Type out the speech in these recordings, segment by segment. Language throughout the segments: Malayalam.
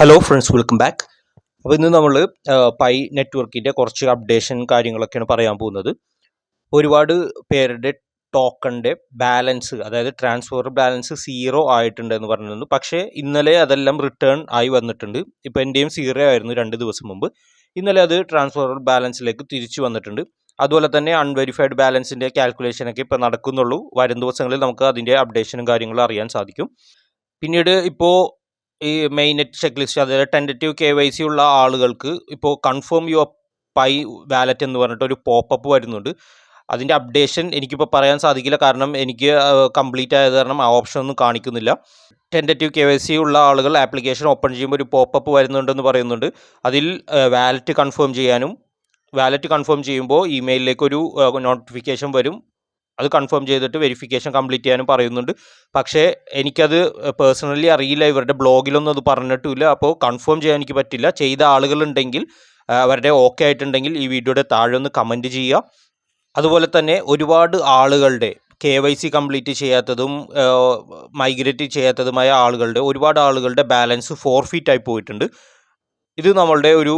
Hello friends, welcome back. അപ്പോൾ ഇന്ന് നമ്മൾ പൈ നെറ്റ്വർക്കിൻ്റെ കുറച്ച് അപ്ഡേഷൻ കാര്യങ്ങളൊക്കെയാണ് പറയാൻ പോകുന്നത്. ഒരുപാട് പേരുടെ ടോക്കണിൻ്റെ ബാലൻസ്, അതായത് ട്രാൻസ്ഫർ ബാലൻസ് 0 ആയിട്ടുണ്ട് എന്ന് പറഞ്ഞിരുന്നു. പക്ഷേ ഇന്നലെ അതെല്ലാം റിട്ടേൺ ആയി വന്നിട്ടുണ്ട്. ഇപ്പോൾ എൻ്റെയും 0 ആയിരുന്നു 2 ദിവസം മുമ്പ്. ഇന്നലെ അത് ട്രാൻസ്ഫർ ബാലൻസിലേക്ക് തിരിച്ചു വന്നിട്ടുണ്ട്. അതുപോലെ തന്നെ അൺവെരിഫൈഡ് ബാലൻസിൻ്റെ കാൽക്കുലേഷനൊക്കെ ഇപ്പോൾ നടക്കുന്നുള്ളൂ. വരും ദിവസങ്ങളിൽ നമുക്ക് അതിൻ്റെ അപ്ഡേഷനും കാര്യങ്ങളും അറിയാൻ സാധിക്കും. പിന്നീട് ഇപ്പോൾ ഈ മെയിൻ നെറ്റ് ചെക്ക് ലിസ്റ്റ്, അതായത് ടെൻറ്റേറ്റീവ് KYC ഉള്ള ആളുകൾക്ക് ഇപ്പോൾ കൺഫേം യുവർ പൈ വാലറ്റ് എന്ന് പറഞ്ഞിട്ട് ഒരു പോപ്പപ്പ് വരുന്നുണ്ട്. അതിൻ്റെ അപ്ഡേഷൻ എനിക്കിപ്പോൾ പറയാൻ സാധിക്കില്ല, കാരണം എനിക്ക് കംപ്ലീറ്റ് ആയത് കാരണം ആ ഓപ്ഷൻ ഒന്നും കാണിക്കുന്നില്ല. ടെൻറ്റേറ്റീവ് KYC ഉള്ള ആളുകൾ ആപ്ലിക്കേഷൻ ഓപ്പൺ ചെയ്യുമ്പോൾ ഒരു പോപ്പപ്പ് വരുന്നുണ്ടെന്ന് പറയുന്നുണ്ട്. അതിൽ വാലറ്റ് കൺഫേം ചെയ്യാനും, വാലറ്റ് കൺഫേം ചെയ്യുമ്പോൾ ഇമെയിലിലേക്കൊരു നോട്ടിഫിക്കേഷൻ വരും. അത് കൺഫേം ചെയ്തിട്ട് വെരിഫിക്കേഷൻ കംപ്ലീറ്റ് ചെയ്യാനും പറയുന്നുണ്ട്. പക്ഷേ എനിക്കത് പേഴ്സണലി അറിയില്ല, ഇവരുടെ ബ്ലോഗിലൊന്നും അത് പറഞ്ഞിട്ടില്ല. അപ്പോൾ കൺഫേം ചെയ്യാൻ എനിക്ക് പറ്റില്ല. ചെയ്ത ആളുകളുണ്ടെങ്കിൽ, അവരുടെ ഓക്കെ ആയിട്ടുണ്ടെങ്കിൽ ഈ വീഡിയോയുടെ താഴെ ഒന്ന് കമൻറ്റ് ചെയ്യുക. അതുപോലെ തന്നെ ഒരുപാട് ആളുകളുടെ KYC കംപ്ലീറ്റ് ചെയ്യാത്തതും മൈഗ്രേറ്റ് ചെയ്യാത്തതുമായ ആളുകളുടെ ഒരുപാട് ആളുകളുടെ ബാലൻസ് ഫോർഫീറ്റായി പോയിട്ടുണ്ട്. ഇത് നമ്മളുടെ ഒരു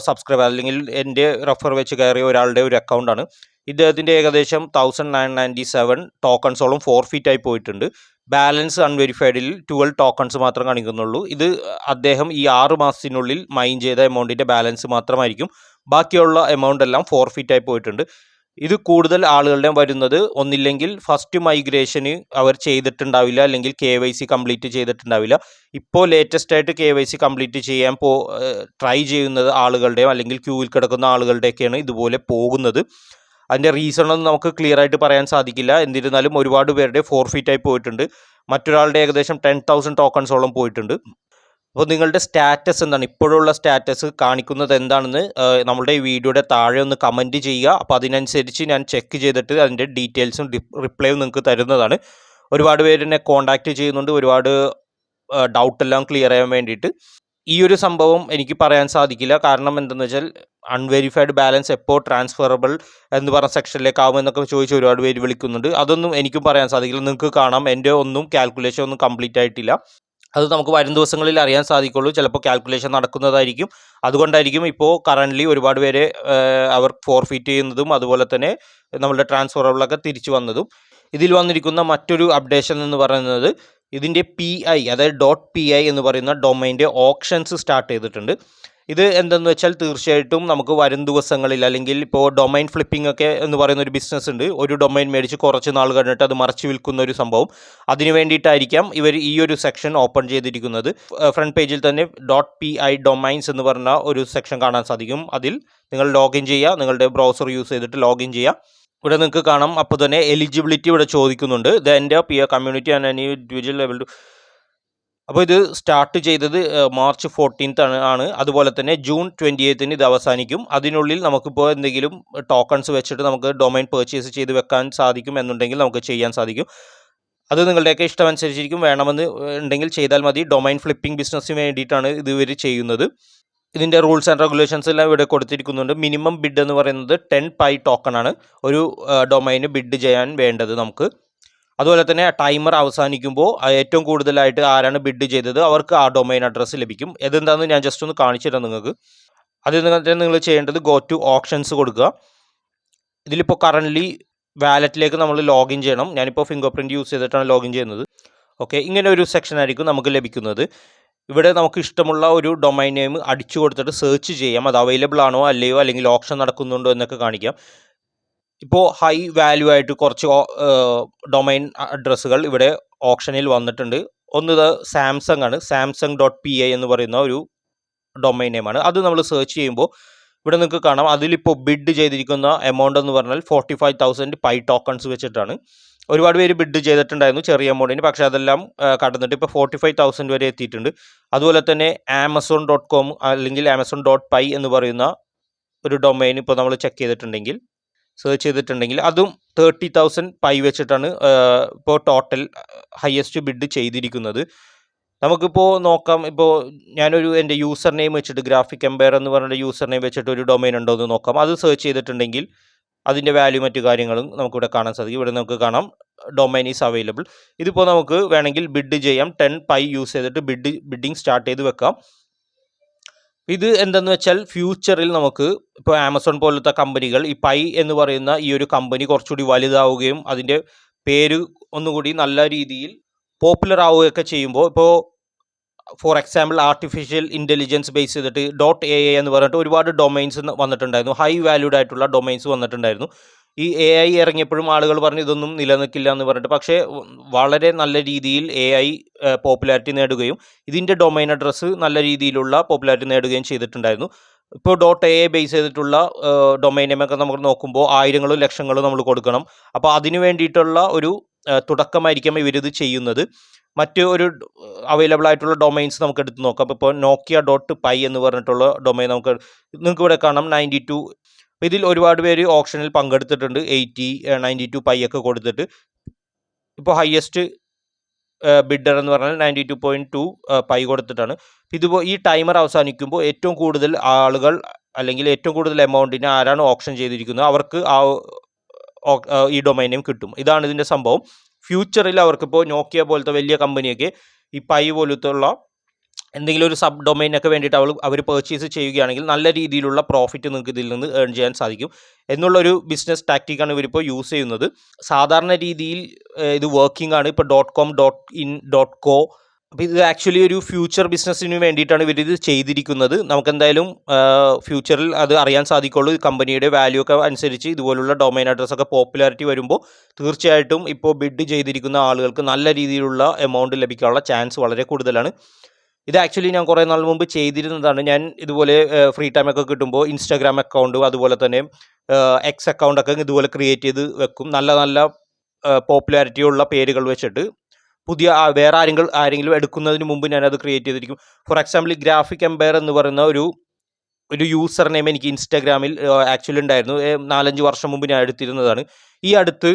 സബ്സ്ക്രൈബർ, അല്ലെങ്കിൽ എൻ്റെ റെഫർ വെച്ച് കയറിയ ഒരാളുടെ ഒരു അക്കൗണ്ടാണ്. ഇദ്ദേഹത്തിൻ്റെ ഏകദേശം 1997 ടോക്കൺസോളം ഫോർഫീറ്റായി പോയിട്ടുണ്ട്. ബാലൻസ് അൺവെരിഫൈഡിൽ 12 ടോക്കൺസ് മാത്രം കാണിക്കുന്നുള്ളൂ. ഇത് അദ്ദേഹം ഈ 6 മാസത്തിനുള്ളിൽ മൈൻ ചെയ്ത എമൗണ്ടിൻ്റെ ബാലൻസ് മാത്രമായിരിക്കും. ബാക്കിയുള്ള എമൗണ്ട് എല്ലാം ഫോർഫീറ്റായി പോയിട്ടുണ്ട്. ഇത് കൂടുതൽ ആളുകളുടെ വരുന്നത് ഒന്നില്ലെങ്കിൽ ഫസ്റ്റ് മൈഗ്രേഷന് അവർ ചെയ്തിട്ടുണ്ടാവില്ല, അല്ലെങ്കിൽ KYC കംപ്ലീറ്റ് ചെയ്തിട്ടുണ്ടാവില്ല. ഇപ്പോൾ ലേറ്റസ്റ്റ് ആയിട്ട് KYC കംപ്ലീറ്റ് ചെയ്യാൻ ട്രൈ ചെയ്യുന്നത് ആളുകളുടെയും അല്ലെങ്കിൽ ക്യൂവിൽ കിടക്കുന്ന ആളുകളുടെയൊക്കെയാണ് ഇതുപോലെ പോകുന്നത്. അതിൻ്റെ റീസണൊന്നും നമുക്ക് ക്ലിയർ ആയിട്ട് പറയാൻ സാധിക്കില്ല. എന്നിരുന്നാലും ഒരുപാട് പേരുടെ ഫോർഫീറ്റായി പോയിട്ടുണ്ട്. മറ്റൊരാളുടെ ഏകദേശം 10,000 ടോക്കൺസോളം പോയിട്ടുണ്ട്. അപ്പോൾ നിങ്ങളുടെ സ്റ്റാറ്റസ് എന്താണ്, ഇപ്പോഴുള്ള സ്റ്റാറ്റസ് കാണിക്കുന്നത് എന്താണെന്ന് നമ്മളുടെ ഈ വീഡിയോയുടെ താഴെ ഒന്ന് കമൻറ്റ് ചെയ്യുക. അപ്പോൾ അതിനനുസരിച്ച് ഞാൻ ചെക്ക് ചെയ്തിട്ട് അതിൻ്റെ ഡീറ്റെയിൽസും റിപ്ലൈയും നിങ്ങൾക്ക് തരുന്നതാണ്. ഒരുപാട് പേര് എന്നെ കോൺടാക്റ്റ് ചെയ്യുന്നുണ്ട്, ഒരുപാട് ഡൗട്ടെല്ലാം ക്ലിയർ ചെയ്യാൻ വേണ്ടിയിട്ട്. ഈ ഒരു സംഭവം എനിക്ക് പറയാൻ സാധിക്കില്ല, കാരണം എന്തെന്ന് വെച്ചാൽ അൺവെരിഫൈഡ് ബാലൻസ് എപ്പോൾ ട്രാൻസ്ഫറബിൾ എന്ന് പറഞ്ഞ സെക്ഷനിലേക്ക് ആകുമെന്നൊക്കെ ചോദിച്ച് ഒരുപാട് പേര് വിളിക്കുന്നുണ്ട്. അതൊന്നും എനിക്കും പറയാൻ സാധിക്കില്ല. നിങ്ങൾക്ക് കാണാം, എൻ്റെ ഒന്നും കാൽക്കുലേഷൻ ഒന്നും കംപ്ലീറ്റ് ആയിട്ടില്ല. അത് നമുക്ക് വരും ദിവസങ്ങളിൽ അറിയാൻ സാധിക്കുള്ളൂ. ചിലപ്പോൾ കാൽക്കുലേഷൻ നടക്കുന്നതായിരിക്കും. അതുകൊണ്ടായിരിക്കും ഇപ്പോൾ കറൻ്റ്ലി ഒരുപാട് പേരെ അവർ ഫോർഫീറ്റ് ചെയ്യുന്നതും അതുപോലെ തന്നെ നമ്മളുടെ ട്രാൻസ്ഫറബിളൊക്കെ തിരിച്ചു വന്നതും. ഇതിൽ വന്നിരിക്കുന്ന മറ്റൊരു അപ്ഡേഷൻ എന്ന് പറയുന്നത് ഇതിൻ്റെ PI, അതായത് .pi എന്ന് പറയുന്ന ഡൊമൈൻ്റെ ഓപ്ഷൻസ് സ്റ്റാർട്ട് ചെയ്തിട്ടുണ്ട്. ഇത് എന്തെന്ന് വെച്ചാൽ തീർച്ചയായിട്ടും നമുക്ക് വരും ദിവസങ്ങളിൽ, അല്ലെങ്കിൽ ഇപ്പോൾ ഡൊമൈൻ ഫ്ലിപ്പിംഗ് ഒക്കെ എന്ന് പറയുന്ന ഒരു ബിസിനസ് ഉണ്ട്. ഒരു ഡൊമൈൻ മേടിച്ച് കുറച്ച് നാൾ കഴിഞ്ഞിട്ട് അത് മറച്ച് വിൽക്കുന്ന ഒരു സംഭവം. അതിന് വേണ്ടിയിട്ടായിരിക്കാം ഇവർ ഈ ഒരു സെക്ഷൻ ഓപ്പൺ ചെയ്തിരിക്കുന്നത്. ഫ്രണ്ട് പേജിൽ തന്നെ .pi ഡൊമൈൻസ് എന്ന് പറഞ്ഞ ഒരു സെക്ഷൻ കാണാൻ സാധിക്കും. അതിൽ നിങ്ങൾ ലോഗിൻ ചെയ്യുക, നിങ്ങളുടെ ബ്രൗസർ യൂസ് ചെയ്തിട്ട് ലോഗിൻ ചെയ്യുക. ഇവിടെ നിങ്ങൾക്ക് കാണാം, അപ്പോൾ തന്നെ എലിജിബിലിറ്റി ഇവിടെ ചോദിക്കുന്നുണ്ട്. ദ എൻ്റെ peer community and any individual level too. അപ്പോൾ ഇത് സ്റ്റാർട്ട് ചെയ്തത് മാർച്ച് 14 ആണ്. അതുപോലെ തന്നെ ജൂൺ 28 ഇത് അവസാനിക്കും. അതിനുള്ളിൽ നമുക്കിപ്പോൾ എന്തെങ്കിലും ടോക്കൺസ് വെച്ചിട്ട് നമുക്ക് ഡൊമൈൻ പർച്ചേസ് ചെയ്ത് വെക്കാൻ സാധിക്കും എന്നുണ്ടെങ്കിൽ നമുക്ക് ചെയ്യാൻ സാധിക്കും. അത് നിങ്ങളുടെയൊക്കെ ഇഷ്ടമനുസരിച്ചിരിക്കും. വേണമെന്ന് ഉണ്ടെങ്കിൽ ചെയ്താൽ മതി. ഡൊമൈൻ ഫ്ലിപ്പിംഗ് ബിസിനസ്സിന് വേണ്ടിയിട്ടാണ് ഇത് ഇവർ ചെയ്യുന്നത്. ഇതിൻ്റെ റൂൾസ് ആൻഡ് റെഗുലേഷൻസ് എല്ലാം ഇവിടെ കൊടുത്തിരിക്കുന്നുണ്ട്. മിനിമം ബിഡ് എന്ന് പറയുന്നത് 10 പൈ ടോക്കണാണ് ഒരു ഡൊമൈന് ബിഡ് ചെയ്യാൻ വേണ്ടത് നമുക്ക്. അതുപോലെ തന്നെ ടൈമർ അവസാനിക്കുമ്പോൾ ഏറ്റവും കൂടുതലായിട്ട് ആരാണ് ബിഡ് ചെയ്തത് അവർക്ക് ആ ഡൊമൈൻ അഡ്രസ്സ് ലഭിക്കും. ഇതെന്താണെന്ന് ഞാൻ ജസ്റ്റ് ഒന്ന് കാണിച്ചു തരാം നിങ്ങൾക്ക്. അതിൽ നിങ്ങൾ ചെയ്യേണ്ടത് ഗോ ടു ഓപ്ഷൻസ് കൊടുക്കുക. ഇതിലിപ്പോൾ കറൻ്റ്ലി വാലറ്റിലേക്ക് നമ്മൾ ലോഗിൻ ചെയ്യണം. ഞാനിപ്പോൾ ഫിംഗർ പ്രിൻറ്റ് യൂസ് ചെയ്തിട്ടാണ് ലോഗിൻ ചെയ്യുന്നത്. ഓക്കെ, ഇങ്ങനെ ഒരു സെക്ഷൻ ആയിരിക്കും നമുക്ക് ലഭിക്കുന്നത്. ഇവിടെ നമുക്ക് ഇഷ്ടമുള്ള ഒരു ഡൊമൈൻ നെയിം അടിച്ചു കൊടുത്തിട്ട് സെർച്ച് ചെയ്യാം. അത് അവൈലബിൾ ആണോ അല്ലയോ, അല്ലെങ്കിൽ ഓപ്ഷൻ നടക്കുന്നുണ്ടോ എന്നൊക്കെ കാണിക്കാം. ഇപ്പോൾ ഹൈ വാല്യൂ ആയിട്ട് കുറച്ച് ഡൊമൈൻ അഡ്രസ്സുകൾ ഇവിടെ ഓപ്ഷനിൽ വന്നിട്ടുണ്ട്. ഒന്ന് സാംസങ് ആണ്. സാംസങ് .pi എന്ന് പറയുന്ന ഒരു ഡൊമൈൻ നെയിമാണ്. അത് നമ്മൾ സെർച്ച് ചെയ്യുമ്പോൾ ഇവിടെ നിങ്ങൾക്ക് കാണാം, അതിലിപ്പോൾ ബിഡ് ചെയ്തിരിക്കുന്ന എമൗണ്ട് എന്ന് പറഞ്ഞാൽ 45,000 പൈ ടോക്കൺസ് വെച്ചിട്ടാണ്. ഒരുപാട് പേര് ബിഡ് ചെയ്തിട്ടുണ്ടായിരുന്നു ചെറിയ എമൗണ്ടിന്, പക്ഷേ അതെല്ലാം കടന്നിട്ട് ഇപ്പോൾ 45,000 വരെ എത്തിയിട്ടുണ്ട്. അതുപോലെ തന്നെ Amazon.com അല്ലെങ്കിൽ Amazon.py എന്ന് പറയുന്ന ഒരു ഡൊമൈൻ ഇപ്പോൾ നമ്മൾ ചെക്ക് ചെയ്തിട്ടുണ്ടെങ്കിൽ, സെർച്ച് ചെയ്തിട്ടുണ്ടെങ്കിൽ അതും 30,000 പൈ വെച്ചിട്ടാണ് ഇപ്പോൾ ടോട്ടൽ ഹയസ്റ്റ് ബിഡ് ചെയ്തിരിക്കുന്നത്. നമുക്കിപ്പോൾ നോക്കാം. ഇപ്പോൾ ഞാനൊരു എൻ്റെ യൂസർ നെയിം വെച്ചിട്ട് ഗ്രാഫിക് എംപയർ എന്ന് പറഞ്ഞ യൂസർ നെയിം വെച്ചിട്ട് ഒരു ഡൊമൈൻ ഉണ്ടോ എന്ന് നോക്കാം. അത് സെർച്ച് ചെയ്തിട്ടുണ്ടെങ്കിൽ അതിൻ്റെ വാല്യൂ മറ്റു കാര്യങ്ങളും നമുക്കിവിടെ കാണാൻ സാധിക്കും. ഇവിടെ നമുക്ക് കാണാം ഡൊമൈൻ ഈസ് അവൈലബിൾ. ഇതിപ്പോൾ നമുക്ക് വേണമെങ്കിൽ ബിഡ് ചെയ്യാം. 10 പൈ യൂസ് ചെയ്തിട്ട് ബിഡിങ് സ്റ്റാർട്ട് ചെയ്ത് വെക്കാം. ഇത് എന്തെന്ന് വെച്ചാൽ ഫ്യൂച്ചറിൽ നമുക്ക് ഇപ്പോൾ ആമസോൺ പോലത്തെ കമ്പനികൾ ഈ പൈ എന്ന് പറയുന്ന ഈ ഒരു കമ്പനി കുറച്ചുകൂടി വലുതാവുകയും അതിൻ്റെ പേര് ഒന്നുകൂടി നല്ല രീതിയിൽ പോപ്പുലർ ആവുകയൊക്കെ ചെയ്യുമ്പോൾ, ഇപ്പോൾ for example artificial intelligence base ചെയ്തിട്ട് .ai എന്ന് പറഞ്ഞിട്ട് ഒരുപാട് ഡൊമൈൻസ് വന്നിട്ടുണ്ടായിരുന്നു, ഹൈ വാല്യൂഡ് ആയിട്ടുള്ള ഡൊമൈൻസ് വന്നിട്ടുണ്ടായിരുന്നു. ഈ AI ഇറങ്ങിയപ്പോഴും ആളുകൾ പറഞ്ഞു ഇതൊന്നും നിലനിൽക്കില്ല എന്ന് പറഞ്ഞിട്ട്. പക്ഷേ വളരെ നല്ല രീതിയിൽ AI പോപ്പുലാരിറ്റി നേടുകയും ഇതിൻ്റെ ഡൊമൈൻ അഡ്രസ്സ് നല്ല രീതിയിലുള്ള പോപ്പുലാരിറ്റി നേടുകയും ചെയ്തിട്ടുണ്ടായിരുന്നു. ഇപ്പോൾ .ai ബേസ് ചെയ്തിട്ടുള്ള ഡൊമൈൻ നെയിമൊക്കെ നമുക്ക് നോക്കുമ്പോൾ ആയിരങ്ങളും ലക്ഷങ്ങളും നമ്മൾ കൊടുക്കണം. അപ്പോൾ അതിന് വേണ്ടിയിട്ടുള്ള ഒരു തുടക്കമായിരിക്കും ഇവരിത് ചെയ്യുന്നത്. മറ്റ് ഒരു അവൈലബിൾ ആയിട്ടുള്ള ഡൊമൈൻസ് നമുക്ക് എടുത്ത് നോക്കാം. ഇപ്പോൾ Nokia.py എന്ന് പറഞ്ഞിട്ടുള്ള ഡൊമൈൻ നിങ്ങൾക്ക് ഇവിടെ കാണാം 92. അപ്പോൾ ഇതിൽ ഒരുപാട് പേര് ഓപ്ഷനിൽ പങ്കെടുത്തിട്ടുണ്ട്, 80, 92 പൈ ഒക്കെ കൊടുത്തിട്ട്. ഇപ്പോൾ ഹയസ്റ്റ് ബിഡർ എന്ന് പറഞ്ഞാൽ 92.2 പൈ കൊടുത്തിട്ടാണ്. ഇതിപ്പോൾ ഈ ടൈമർ അവസാനിക്കുമ്പോൾ ഏറ്റവും കൂടുതൽ ആളുകൾ അല്ലെങ്കിൽ ഏറ്റവും കൂടുതൽ എമൗണ്ടിന് ആരാണ് ഓപ്ഷൻ ചെയ്തിരിക്കുന്നത് അവർക്ക് ഈ ഡൊമൈൻ നെയിം കിട്ടും. ഇതാണ് ഇതിൻ്റെ സംഭവം. ഫ്യൂച്ചറിൽ അവർക്കിപ്പോൾ നോക്കിയ പോലത്തെ വലിയ കമ്പനിയൊക്കെ ഈ പൈ പോലത്തുള്ള എന്തെങ്കിലും ഒരു സബ് ഡൊമൈനൊക്കെ വേണ്ടിയിട്ട് അവർ പർച്ചേസ് ചെയ്യുകയാണെങ്കിൽ നല്ല രീതിയിലുള്ള പ്രോഫിറ്റ് നിങ്ങൾക്ക് ഇതിൽ നിന്ന് ഏൺ ചെയ്യാൻ സാധിക്കും എന്നുള്ളൊരു ബിസിനസ് ടാക്റ്റിക്കാണ് ഇവരിപ്പോൾ യൂസ് ചെയ്യുന്നത്. സാധാരണ രീതിയിൽ ഇത് വർക്കിംഗ് ആണ്. ഇപ്പോൾ .com, .in, .co. അപ്പോൾ ഇത് ആക്ച്വലി ഒരു ഫ്യൂച്ചർ ബിസിനസ്സിന് വേണ്ടിയിട്ടാണ് ഇവരിത് ചെയ്തിരിക്കുന്നത്. നമുക്കെന്തായാലും ഫ്യൂച്ചറിൽ അത് അറിയാൻ സാധിക്കുള്ളൂ. കമ്പനിയുടെ വാല്യൂ ഒക്കെ അനുസരിച്ച് ഇതുപോലുള്ള ഡൊമൈൻ അഡ്രസ്സൊക്കെ പോപ്പുലാരിറ്റി വരുമ്പോൾ തീർച്ചയായിട്ടും ഇപ്പോൾ ബിഡ് ചെയ്തിരിക്കുന്ന ആളുകൾക്ക് നല്ല രീതിയിലുള്ള എമൗണ്ട് ലഭിക്കാനുള്ള ചാൻസ് വളരെ കൂടുതലാണ്. ഇത് ആക്ച്വലി ഞാൻ കുറേ നാൾ മുമ്പ് ചെയ്തിരുന്നതാണ്. ഞാൻ ഇതുപോലെ ഫ്രീ ടൈമൊക്കെ കിട്ടുമ്പോൾ ഇൻസ്റ്റാഗ്രാം അക്കൗണ്ട് അതുപോലെ തന്നെ എക്സ് അക്കൗണ്ടൊക്കെ ഇതുപോലെ ക്രിയേറ്റ് ചെയ്ത് വെക്കും. നല്ല നല്ല പോപ്പുലാരിറ്റി ഉള്ള പേരുകൾ വെച്ചിട്ട് പുതിയ വേറെ ആരെങ്കിലും എടുക്കുന്നതിന് മുമ്പ് ഞാനത് ക്രിയേറ്റ് ചെയ്തിരിക്കും. ഫോർ എക്സാമ്പിൾ ഗ്രാഫിക് എംപയർ എന്ന് പറയുന്ന ഒരു യൂസർ നെയിം എനിക്ക് ഇൻസ്റ്റാഗ്രാമിൽ ആക്ച്വലി ഉണ്ടായിരുന്നു. 4-5 വർഷം മുമ്പ് ഞാൻ എടുത്തിരുന്നതാണ്. ഈ അടുത്ത്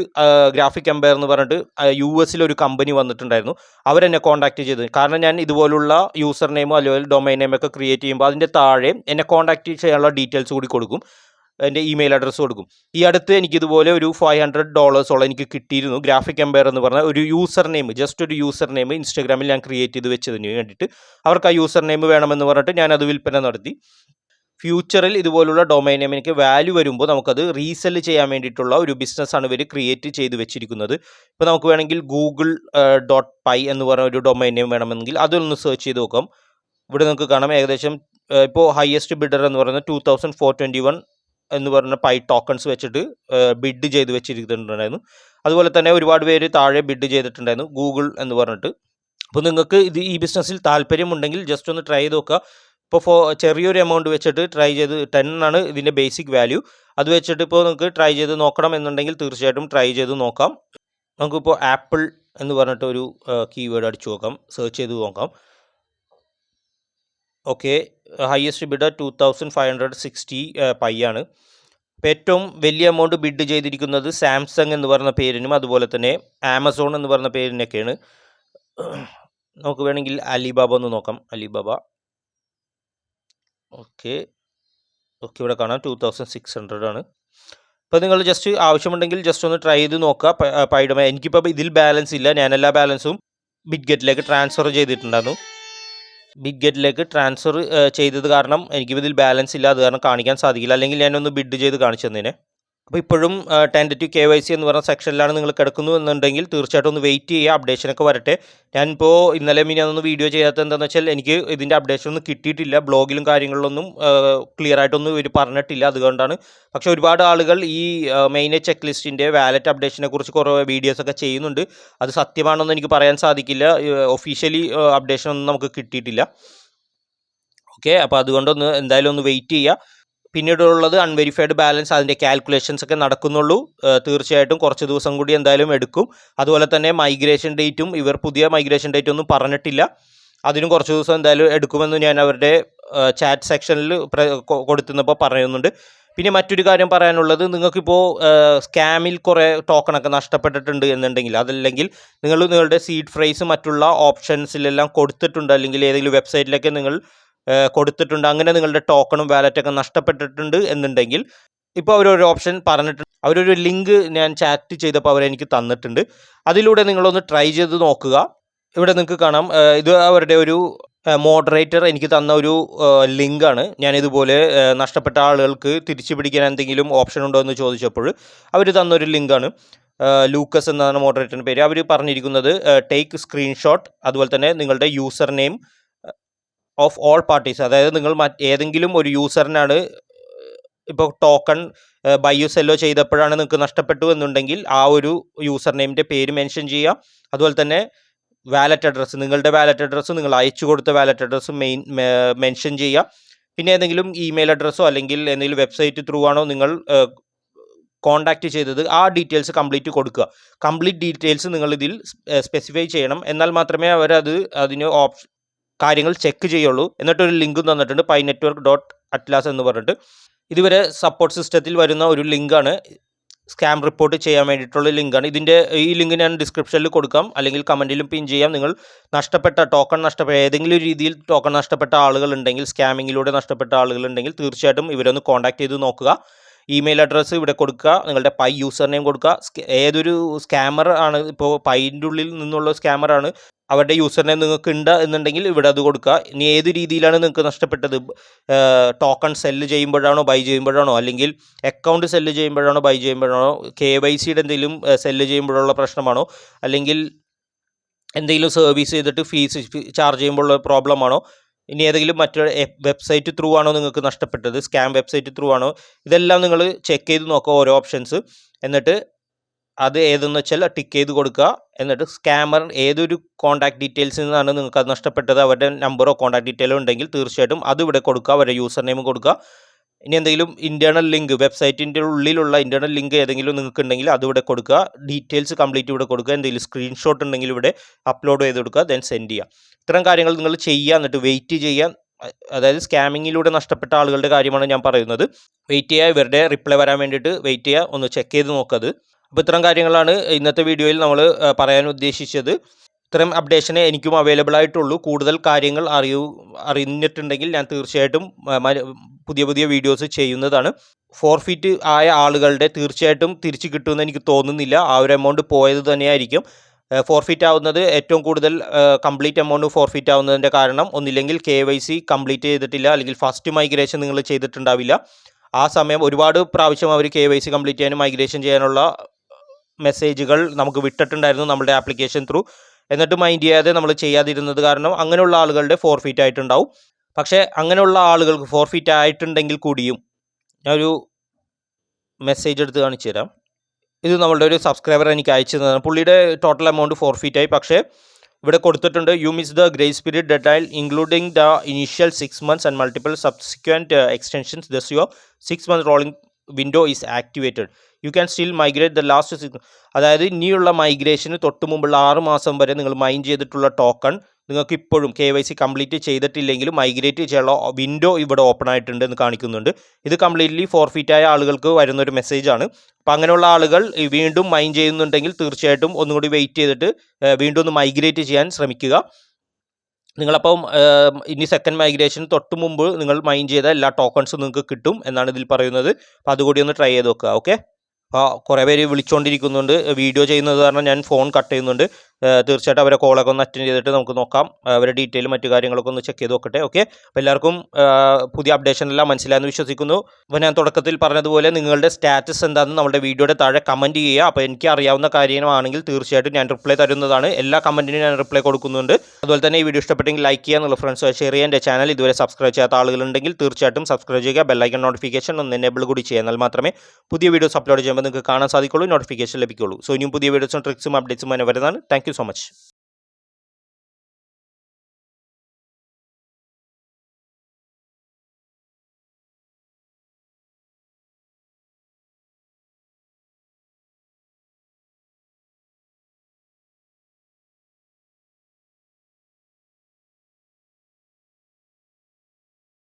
ഗ്രാഫിക് എംപയർ എന്ന് പറഞ്ഞിട്ട് US-ൽ കമ്പനി വന്നിട്ടുണ്ടായിരുന്നു. അവരെന്നെ കോൺടാക്ട് ചെയ്തത്. കാരണം ഞാൻ ഇതുപോലുള്ള യൂസർ നെയിമോ അല്ലെങ്കിൽ ഡൊമൈൻ നെയിമൊക്കെ ക്രിയേറ്റ് ചെയ്യുമ്പോൾ അതിൻ്റെ താഴെ എന്നെ കോൺടാക്ട് ചെയ്യാനുള്ള ഡീറ്റെയിൽസ് കൂടി കൊടുക്കും, എൻ്റെ ഇമെയിൽ അഡ്രസ്സ് കൊടുക്കും. ഈ അടുത്ത് എനിക്കിതുപോലെ ഒരു $500 എനിക്ക് കിട്ടിയിരുന്നു. ഗ്രാഫിക് എംപയർ എന്ന് പറഞ്ഞാൽ ഒരു യൂസർ നെയിം, ജസ്റ്റ് ഒരു യൂസർ നെയിം ഇൻസ്റ്റാഗ്രാമിൽ ഞാൻ ക്രിയേറ്റ് ചെയ്ത് വെച്ചതിന് വേണ്ടിയിട്ട് അവർക്ക് ആ യൂസർ നെയിം വേണമെന്ന് പറഞ്ഞിട്ട് ഞാനത് വിൽപ്പന നടത്തി. ഫ്യൂച്ചറിൽ ഇതുപോലുള്ള ഡൊമൈൻ നെയിമിന് വാല്യൂ വരുമ്പോൾ നമുക്കത് റീസെല് ചെയ്യാൻ വേണ്ടിയിട്ടുള്ള ഒരു ബിസിനസ്സാണ് ഇവർ ക്രിയേറ്റ് ചെയ്ത് വെച്ചിരിക്കുന്നത്. ഇപ്പോൾ നമുക്ക് വേണമെങ്കിൽ google.py എന്ന് പറഞ്ഞ ഒരു ഡൊമൈൻ നെയിം വേണമെങ്കിൽ അതൊന്ന് സെർച്ച് ചെയ്ത് നോക്കാം. ഇവിടെ നമുക്ക് കാണാം ഏകദേശം ഇപ്പോൾ ഹയസ്റ്റ് ബിഡർ എന്ന് പറയുന്നത് 2421 എന്ന് പറഞ്ഞ പൈ ടോക്കൺസ് വെച്ചിട്ട് ബിഡ് ചെയ്ത് വെച്ചിരിക്കുന്നുണ്ടായിരുന്നു. അതുപോലെ തന്നെ ഒരുപാട് പേര് താഴെ ബിഡ് ചെയ്തിട്ടുണ്ടായിരുന്നു ഗൂഗിൾ എന്ന് പറഞ്ഞിട്ട്. അപ്പോൾ നിങ്ങൾക്ക് ഈ ബിസിനസ്സിൽ താല്പര്യമുണ്ടെങ്കിൽ ജസ്റ്റ് ഒന്ന് ട്രൈ ചെയ്ത് നോക്കുക. ഇപ്പോൾ ചെറിയൊരു എമൗണ്ട് വെച്ചിട്ട് ട്രൈ ചെയ്ത് 10 ആണ് ഇതിൻ്റെ ബേസിക് വാല്യൂ. അത് വെച്ചിട്ട് ഇപ്പോൾ നിങ്ങൾക്ക് ട്രൈ ചെയ്ത് നോക്കണം എന്നുണ്ടെങ്കിൽ തീർച്ചയായിട്ടും ട്രൈ ചെയ്ത് നോക്കാം. നമുക്കിപ്പോൾ ആപ്പിൾ എന്ന് പറഞ്ഞിട്ട് ഒരു കീവേഡ് അടിച്ചു നോക്കാം, സെർച്ച് ചെയ്ത് നോക്കാം. ഓക്കെ, ഹയസ്റ്റ് ബിഡ് 2560 പൈ ആണ്. അപ്പോൾ ഏറ്റവും വലിയ എമൗണ്ട് ബിഡ് ചെയ്തിരിക്കുന്നത് സാംസങ് എന്ന് പറയുന്ന പേരിനും അതുപോലെ തന്നെ ആമസോൺ എന്ന് പറയുന്ന പേരിനൊക്കെയാണ്. നമുക്ക് വേണമെങ്കിൽ അലിബാബ ഒന്ന് നോക്കാം. അലിബാബ ഓക്കെ, ഇവിടെ കാണാം 2600 ആണ്. അപ്പോൾ നിങ്ങൾ ജസ്റ്റ് ആവശ്യമുണ്ടെങ്കിൽ ജസ്റ്റ് ഒന്ന് ട്രൈ ചെയ്ത് നോക്കുക. പൈഡമ എനിക്കിപ്പോൾ ഇതിൽ ബാലൻസ് ഇല്ല, ഞാൻ എല്ലാ ബാലൻസും ബിറ്റ്ഗെറ്റിലേക്ക് ട്രാൻസ്ഫർ ചെയ്തിട്ടുണ്ടായിരുന്നു. ബിറ്റ്ഗെറ്റിലേക്ക് ട്രാൻസ്ഫർ ചെയ്തത് കാരണം എനിക്കിപ്പോൾ ഇതിൽ ബാലൻസ് ഇല്ല, അത് കാരണം കാണിക്കാൻ സാധിക്കില്ല. അല്ലെങ്കിൽ ഞാനൊന്ന് ബിഡ് ചെയ്ത് കാണിച്ചു തന്നേനെ. അപ്പോൾ ഇപ്പോഴും ടെൻറ്റേറ്റീവ് KYC എന്ന് പറഞ്ഞ സെക്ഷനിലാണ് നിങ്ങൾ കിടക്കുന്നു എന്നുണ്ടെങ്കിൽ തീർച്ചയായിട്ടും ഒന്ന് വെയിറ്റ് ചെയ്യുക, അപ്ഡേഷനൊക്കെ വരട്ടെ. ഞാനിപ്പോൾ ഇന്നലെ മിനിഞ്ഞാന്നൊന്നും വീഡിയോ ചെയ്യാത്തത് എന്താണെന്ന് വെച്ചാൽ എനിക്ക് ഇതിൻ്റെ അപ്ഡേഷൻ ഒന്നും കിട്ടിയിട്ടില്ല. ബ്ലോഗിലും കാര്യങ്ങളിലൊന്നും ക്ലിയർ ആയിട്ടൊന്നും ഇവർ പറഞ്ഞിട്ടില്ല, അതുകൊണ്ടാണ്. പക്ഷേ ഒരുപാട് ആളുകൾ ഈ മെയിൻ ചെക്ക് ലിസ്റ്റിൻ്റെ വാലറ്റ് അപ്ഡേഷനെ കുറിച്ച് കുറേ വീഡിയോസൊക്കെ ചെയ്യുന്നുണ്ട്. അത് സത്യമാണെന്ന് എനിക്ക് പറയാൻ സാധിക്കില്ല, ഒഫീഷ്യലി അപ്ഡേഷനൊന്നും നമുക്ക് കിട്ടിയിട്ടില്ല. ഓക്കെ, അപ്പോൾ അതുകൊണ്ടൊന്ന് എന്തായാലും ഒന്ന് വെയിറ്റ് ചെയ്യുക. പിന്നീടുള്ളത് അൺവെരിഫൈഡ് ബാലൻസ്, അതിൻ്റെ കാൽക്കുലേഷൻസ് ഒക്കെ നടക്കുന്നുള്ളൂ. തീർച്ചയായിട്ടും കുറച്ച് ദിവസം കൂടി എന്തായാലും എടുക്കും. അതുപോലെ തന്നെ മൈഗ്രേഷൻ ഡേറ്റും ഇവർ പുതിയ മൈഗ്രേഷൻ ഡേറ്റ് ഒന്നും പറഞ്ഞിട്ടില്ല, അതിനും കുറച്ച് ദിവസം എന്തായാലും എടുക്കുമെന്ന് ഞാൻ അവരുടെ ചാറ്റ് സെക്ഷനിൽ കൊടുത്തുന്നപ്പോൾ പറയുന്നുണ്ട്. പിന്നെ മറ്റൊരു കാര്യം പറയാനുള്ളത്, നിങ്ങൾക്കിപ്പോൾ സ്കാമിൽ കുറേ ടോക്കണൊക്കെ നഷ്ടപ്പെട്ടിട്ടുണ്ട് എന്നുണ്ടെങ്കിൽ, അതല്ലെങ്കിൽ നിങ്ങളുടെ സീഡ് ഫ്രൈസ് മറ്റുള്ള ഓപ്ഷൻസിലെല്ലാം കൊടുത്തിട്ടുണ്ട്, അല്ലെങ്കിൽ ഏതെങ്കിലും വെബ്സൈറ്റിലൊക്കെ നിങ്ങൾ കൊടുത്തിട്ടുണ്ട്, അങ്ങനെ നിങ്ങളുടെ ടോക്കണും വാലറ്റൊക്കെ നഷ്ടപ്പെട്ടിട്ടുണ്ട് എന്നുണ്ടെങ്കിൽ ഇപ്പോൾ അവരൊരു ഓപ്ഷൻ പറഞ്ഞിട്ടുണ്ട്. അവരൊരു ലിങ്ക് ഞാൻ ചാറ്റ് ചെയ്തപ്പോൾ അവരെനിക്ക് തന്നിട്ടുണ്ട്. അതിലൂടെ നിങ്ങളൊന്ന് ട്രൈ ചെയ്ത് നോക്കുക. ഇവിടെ നിങ്ങൾക്ക് കാണാം, ഇത് അവരുടെ ഒരു മോഡറേറ്റർ എനിക്ക് തന്ന ഒരു ലിങ്കാണ്. ഞാനിതുപോലെ നഷ്ടപ്പെട്ട ആളുകൾക്ക് തിരിച്ചു പിടിക്കാൻ എന്തെങ്കിലും ഓപ്ഷൻ ഉണ്ടോ എന്ന് ചോദിച്ചപ്പോൾ അവർ തന്നൊരു ലിങ്കാണ്. ലൂക്കസ് എന്നാണ് മോഡറേറ്ററിൻ്റെ പേര്. അവർ പറഞ്ഞിരിക്കുന്നത് ടേക്ക് സ്ക്രീൻഷോട്ട്, അതുപോലെ തന്നെ നിങ്ങളുടെ user name of all parties, അതായത് നിങ്ങൾ ഏതെങ്കിലും ഒരു യൂസറിനാണ് ഇപ്പോൾ ടോക്കൺ ബൈയോ സെല്ലോ ചെയ്തപ്പോഴാണ് നിങ്ങൾക്ക് നഷ്ടപ്പെട്ടു എന്നുണ്ടെങ്കിൽ ആ ഒരു യൂസർ നെയിമിൻ്റെ പേര് മെൻഷൻ ചെയ്യുക. അതുപോലെ തന്നെ വാലറ്റ് അഡ്രസ്സ്, നിങ്ങളുടെ വാലറ്റ് അഡ്രസ്സ്, നിങ്ങൾ അയച്ചു കൊടുത്ത വാലറ്റ് അഡ്രസ്സ് മെൻഷൻ ചെയ്യുക. പിന്നെ ഏതെങ്കിലും ഇമെയിൽ അഡ്രസ്സോ അല്ലെങ്കിൽ എന്തെങ്കിലും വെബ്സൈറ്റ് ത്രൂ ആണോ നിങ്ങൾ കോൺടാക്റ്റ് ചെയ്തത്, ആ ഡീറ്റെയിൽസ് കംപ്ലീറ്റ് കൊടുക്കുക. കംപ്ലീറ്റ് ഡീറ്റെയിൽസ് നിങ്ങൾ ഇതിൽ സ്പെസിഫൈ ചെയ്യണം. എന്നാൽ മാത്രമേ അവരത് അതിന് കാര്യങ്ങൾ ചെക്ക് ചെയ്യുള്ളൂ. എന്നിട്ടൊരു ലിങ്കും തന്നിട്ടുണ്ട്, PyNetwork.atlas എന്ന് പറഞ്ഞിട്ട്. ഇതുവരെ സപ്പോർട്ട് സിസ്റ്റത്തിൽ വരുന്ന ഒരു ലിങ്കാണ്, സ്കാം റിപ്പോർട്ട് ചെയ്യാൻ വേണ്ടിയിട്ടുള്ള ലിങ്കാണ്. ഈ ലിങ്ക് ഞാൻ ഡിസ്ക്രിപ്ഷനിൽ കൊടുക്കാം, അല്ലെങ്കിൽ കമൻറ്റിലും പിൻ ചെയ്യാം. നിങ്ങൾ ടോക്കൺ ഏതെങ്കിലും രീതിയിൽ ടോക്കൺ നഷ്ടപ്പെട്ട ആളുകളുണ്ടെങ്കിൽ, സ്കാമിങ്ങിലൂടെ നഷ്ടപ്പെട്ട ആളുകളുണ്ടെങ്കിൽ തീർച്ചയായിട്ടും ഇവരൊന്ന് കോൺടാക്ട് ചെയ്ത് നോക്കുക. ഇമെയിൽ അഡ്രസ്സ് ഇവിടെ കൊടുക്കുക, നിങ്ങളുടെ പൈ യൂസർ നെയിം കൊടുക്കുക. ഏതൊരു സ്കാമർ ആണ്, ഇപ്പോൾ പൈൻ്റെ ഉള്ളിൽ നിന്നുള്ള സ്കാമറാണ്, അവരുടെ യൂസർ നെയിം നിങ്ങൾക്ക് ഉണ്ട് എന്നുണ്ടെങ്കിൽ ഇവിടെ അത് കൊടുക്കുക. ഇനി ഏത് രീതിയിലാണ് നിങ്ങൾക്ക് നഷ്ടപ്പെട്ടത്, ടോക്കൺ സെല്ല് ചെയ്യുമ്പോഴാണോ, ബൈ ചെയ്യുമ്പോഴാണോ, അല്ലെങ്കിൽ അക്കൗണ്ട് സെല്ല് ചെയ്യുമ്പോഴാണോ, ബൈ ചെയ്യുമ്പോഴാണോ, KYCയുടെ എന്തെങ്കിലും സെല്ല് ചെയ്യുമ്പോഴുള്ള പ്രശ്നമാണോ, അല്ലെങ്കിൽ എന്തെങ്കിലും സർവീസ് ചെയ്തിട്ട് ഫീസ് ചാർജ് ചെയ്യുമ്പോഴുള്ള പ്രോബ്ലമാണോ, ഇനി ഏതെങ്കിലും മറ്റൊരു വെബ്സൈറ്റ് ത്രൂ ആണോ നിങ്ങൾക്ക് നഷ്ടപ്പെട്ടത്, സ്കാം വെബ്സൈറ്റ് ത്രൂ ആണോ, ഇതെല്ലാം നിങ്ങൾ ചെക്ക് ചെയ്ത് നോക്കുക ഓരോ ഓപ്ഷൻസ്. എന്നിട്ട് അത് ഏതെന്ന് വെച്ചാൽ ടിക്ക് ചെയ്ത് കൊടുക്കുക. എന്നിട്ട് സ്കാമർ ഏതൊരു കോൺടാക്ട് ഡീറ്റെയിൽസിൽ നിന്നാണ് നിങ്ങൾക്ക് അത് നഷ്ടപ്പെട്ടത്, അവരുടെ നമ്പറോ കോൺടാക്ട് ഡീറ്റെയിലോ ഉണ്ടെങ്കിൽ തീർച്ചയായിട്ടും അത് ഇവിടെ കൊടുക്കുക, അവരുടെ യൂസർ നെയിം കൊടുക്കുക. ഇനി എന്തെങ്കിലും ഇൻറ്റേർണൽ ലിങ്ക്, വെബ്സൈറ്റിൻ്റെ ഉള്ളിലുള്ള ഇൻറ്റേർണൽ ലിങ്ക് ഏതെങ്കിലും നിങ്ങൾക്ക് ഉണ്ടെങ്കിൽ അതിവിടെ കൊടുക്കുക. ഡീറ്റെയിൽസ് കംപ്ലീറ്റ് ഇവിടെ കൊടുക്കുക. എന്തെങ്കിലും സ്ക്രീൻഷോട്ട് ഉണ്ടെങ്കിൽ ഇവിടെ അപ്ലോഡ് ചെയ്ത് കൊടുക്കുക, ദെൻ സെൻഡ് ചെയ്യുക. ഇത്തരം കാര്യങ്ങൾ നിങ്ങൾ ചെയ്യുക. എന്നിട്ട് വെയിറ്റ് ചെയ്യാൻ, അതായത് സ്കാമിങ്ങിലൂടെ നഷ്ടപ്പെട്ട ആളുകളുടെ കാര്യമാണ് ഞാൻ പറയുന്നത്. വെയിറ്റ് ചെയ്യുക, ഇവരുടെ റിപ്ലൈ വരാൻ വേണ്ടിയിട്ട് വെയിറ്റ് ചെയ്യുക, ഒന്ന് ചെക്ക് ചെയ്ത് നോക്കത്. അപ്പോൾ ഇത്തരം കാര്യങ്ങളാണ് ഇന്നത്തെ വീഡിയോയിൽ നമ്മൾ പറയാൻ ഉദ്ദേശിച്ചത്. ഇത്തരം അപ്ഡേഷനെ എനിക്കും അവൈലബിൾ ആയിട്ടുള്ളൂ. കൂടുതൽ കാര്യങ്ങൾ അറിഞ്ഞിട്ടുണ്ടെങ്കിൽ ഞാൻ തീർച്ചയായിട്ടും പുതിയ പുതിയ വീഡിയോസ് ചെയ്യുന്നതാണ്. ഫോർഫിറ്റ് ആയ ആളുകളുടെ തീർച്ചയായിട്ടും തിരിച്ചു കിട്ടുമെന്ന് എനിക്ക് തോന്നുന്നില്ല. ആ ഒരു എമൗണ്ട് പോയത് തന്നെയായിരിക്കും. ഫോർഫിറ്റ് ആവുന്നത് ഏറ്റവും കൂടുതൽ കംപ്ലീറ്റ് എമൗണ്ട് ഫോർഫിറ്റ് ആവുന്നതിൻ്റെ കാരണം ഒന്നില്ലെങ്കിൽ KYC കംപ്ലീറ്റ് ചെയ്തിട്ടില്ല, അല്ലെങ്കിൽ ഫസ്റ്റ് മൈഗ്രേഷൻ നിങ്ങൾ ചെയ്തിട്ടുണ്ടാവില്ല. ആ സമയം ഒരുപാട് പ്രാവശ്യം അവർ KYC കംപ്ലീറ്റ് ചെയ്യാനും മൈഗ്രേഷൻ ചെയ്യാനുള്ള മെസ്സേജുകൾ നമുക്ക് വിട്ടിട്ടുണ്ടായിരുന്നു നമ്മുടെ ആപ്ലിക്കേഷൻ ത്രൂ. എന്നിട്ട് മൈൻഡ് ചെയ്യാതെ നമ്മൾ ചെയ്യാതിരുന്നത് കാരണം അങ്ങനെയുള്ള ആളുകളുടെ ഫോർഫിറ്റ് ആയിട്ടുണ്ടാവും. പക്ഷേ അങ്ങനെയുള്ള ആളുകൾക്ക് ഫോർഫിറ്റ് ആയിട്ടുണ്ടെങ്കിൽ കൂടിയും ഞാനൊരു മെസ്സേജ് എടുത്ത് കാണിച്ചു തരാം. ഇത് നമ്മളുടെ ഒരു സബ്സ്ക്രൈബർ എനിക്ക് അയച്ചു തന്നതാണ്. പുള്ളിയുടെ ടോട്ടൽ എമൗണ്ട് ഫോർഫിറ്റ് ആയി. പക്ഷേ ഇവിടെ കൊടുത്തിട്ടുണ്ട്, you miss the grace period deadline including the initial 6 months and multiple subsequent extensions. Thus your 6 month rolling window is activated. You can still migrate the last 6. അതായത് ഇനിയുള്ള മൈഗ്രേഷന് തൊട്ട് മുമ്പുള്ള 6 മാസം വരെ നിങ്ങൾ മൈൻ ചെയ്തിട്ടുള്ള ടോക്കൺ നിങ്ങൾക്ക് ഇപ്പോഴും KYC കംപ്ലീറ്റ് ചെയ്തിട്ടില്ലെങ്കിലും മൈഗ്രേറ്റ് ചെയ്യാനുള്ള വിൻഡോ ഇവിടെ ഓപ്പൺ ആയിട്ടുണ്ട് എന്ന് കാണിക്കുന്നുണ്ട്. ഇത് കംപ്ലീറ്റ്ലി ഫോർഫിറ്റ് ആയ ആളുകൾക്ക് വരുന്നൊരു മെസ്സേജാണ്. അപ്പോൾ അങ്ങനെയുള്ള ആളുകൾ വീണ്ടും മൈൻ ചെയ്യുന്നുണ്ടെങ്കിൽ തീർച്ചയായിട്ടും ഒന്നുകൂടി വെയിറ്റ് ചെയ്തിട്ട് വീണ്ടും ഒന്ന് മൈഗ്രേറ്റ് ചെയ്യാൻ ശ്രമിക്കുക. നിങ്ങളപ്പം ഇനി സെക്കൻഡ് മൈഗ്രേഷൻ തൊട്ട് മുമ്പ് നിങ്ങൾ മൈൻ ചെയ്ത എല്ലാ ടോക്കൺസും നിങ്ങൾക്ക് കിട്ടും എന്നാണ് ഇതിൽ പറയുന്നത്. അപ്പോൾ അതുകൂടി ഒന്ന് ട്രൈ ചെയ്ത് നോക്കുക. ഓക്കെ. അപ്പോൾ കുറേ പേര് വിളിച്ചുകൊണ്ടിരിക്കുന്നുണ്ട്, വീഡിയോ ചെയ്യുന്നത് കാരണം ഞാൻ ഫോൺ കട്ട് ചെയ്യുന്നുണ്ട്. തീർച്ചയായിട്ടും അവരെ കോളൊക്കെ ഒന്ന് അറ്റൻഡ് ചെയ്തിട്ട് നമുക്ക് നോക്കാം, അവരുടെ ഡീറ്റെയിൽ മറ്റു കാര്യങ്ങളൊക്കെ ഒന്ന് ചെക്ക് ചെയ്ത് നോക്കട്ടെ. ഓക്കെ. അപ്പോൾ എല്ലാവർക്കും പുതിയ അപ്ഡേഷനെല്ലാം മനസ്സിലായെന്ന് വിശ്വസിക്കുന്നു. അപ്പോൾ ഞാൻ തുടക്കത്തിൽ പറഞ്ഞതുപോലെ നിങ്ങളുടെ സ്റ്റാറ്റസ് എന്താണെന്ന് നമ്മുടെ വീഡിയോയുടെ താഴെ കമൻറ്റ് ചെയ്യുക. അപ്പോൾ എനിക്ക് അറിയാവുന്ന കാര്യമാണെങ്കിൽ തീർച്ചയായിട്ടും ഞാൻ റിപ്ലൈ തരുന്നതാണ്. എല്ലാ കമൻറ്റിനും ഞാൻ റിപ്ലൈ കൊടുക്കുന്നുണ്ട്. അതുപോലെ തന്നെ ഈ വീഡിയോ ഇഷ്ടപ്പെട്ടെങ്കിൽ ലൈക്ക് ചെയ്യുക, എന്നുള്ള ഫ്രണ്ട്സ് ഷെയർ ചെയ്യുക. എൻ്റെ ചാനൽ ഇതുവരെ സബ്സ്ക്രൈബ് ചെയ്യാത്ത ആളുകളുണ്ടെങ്കിൽ തീർച്ചയായിട്ടും സബ്സ്ക്രൈബ് ചെയ്യുക. ബെല്ലൈക്കൺ നോട്ടിഫിക്കേഷൻ ഒന്ന് എനേബിൾ കൂടി ചെയ്യുക. എന്നാൽ മാത്രമേ പുതിയ വീഡിയോസ് അപ്ലോഡ് ചെയ്യുമ്പോൾ നിങ്ങൾക്ക് കാണാൻ സാധിക്കുള്ളൂ, നോട്ടിഫിക്കേഷൻ ലഭിക്കുള്ളൂ. സോ ഇനിയും പുതിയ വീഡിയോസും ട്രിക്സും അപ്ഡേറ്റ്സും വരുന്നതാണ്. Thank you so much.